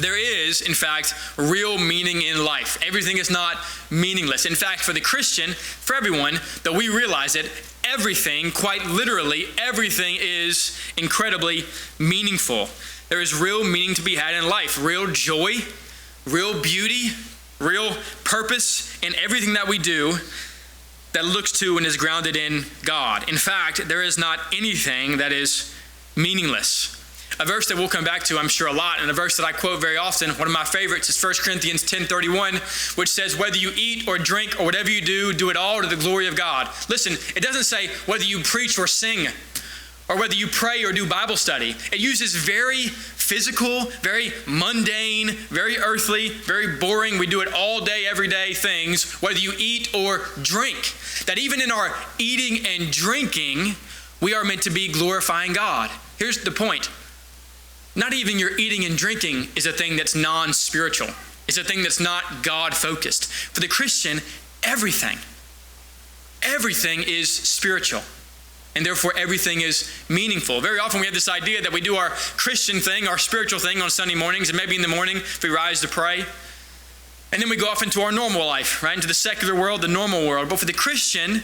There is, in fact, real meaning in life. Everything is not meaningless. In fact, for the Christian, for everyone, though we realize it, everything, quite literally, everything is incredibly meaningful. There is real meaning to be had in life, real joy, real beauty, real purpose in everything that we do that looks to and is grounded in God. In fact, there is not anything that is meaningless. A verse that we'll come back to, I'm sure, a lot, and a verse that I quote very often, one of my favorites, is 1 Corinthians 10:31, which says, whether you eat or drink or whatever you do it all to the glory of God. Listen, it doesn't say whether you preach or sing or whether you pray or do Bible study. It uses very physical, very mundane, very earthly, very boring, we do it all day, every day things, whether you eat or drink. That even in our eating and drinking, we are meant to be glorifying God. Here's the point. Not even your eating and drinking is a thing that's non-spiritual. It's a thing that's not God-focused. For the Christian, everything is spiritual. And therefore, everything is meaningful. Very often we have this idea that we do our Christian thing, our spiritual thing on Sunday mornings, and maybe in the morning if we rise to pray. And then we go off into our normal life, right? Into the secular world, the normal world. But for the Christian,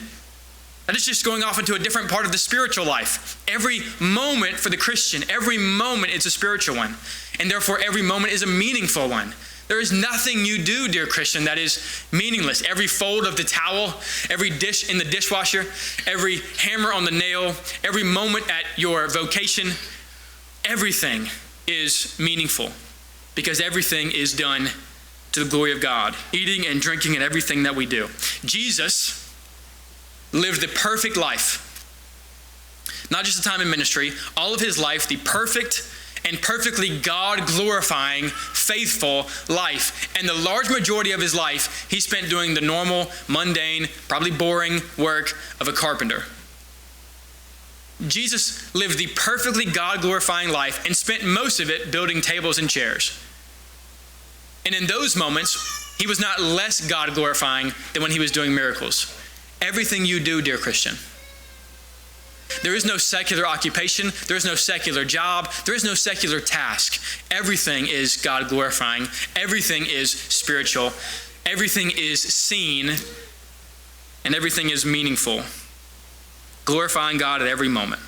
that is just going off into a different part of the spiritual life. Every moment for the Christian, every moment is a spiritual one. And therefore, every moment is a meaningful one. There is nothing you do, dear Christian, that is meaningless. Every fold of the towel, every dish in the dishwasher, every hammer on the nail, every moment at your vocation, everything is meaningful because everything is done to the glory of God. Eating and drinking and everything that we do. Jesus lived the perfect life. Not just a time in ministry, all of his life, the perfect and perfectly God-glorifying, faithful life. And the large majority of his life, he spent doing the normal, mundane, probably boring work of a carpenter. Jesus lived the perfectly God-glorifying life and spent most of it building tables and chairs. And in those moments, he was not less God-glorifying than when he was doing miracles. Everything you do, dear Christian, there is no secular occupation. There is no secular job. There is no secular task. Everything is God glorifying. Everything is spiritual. Everything is seen. And everything is meaningful. Glorifying God at every moment.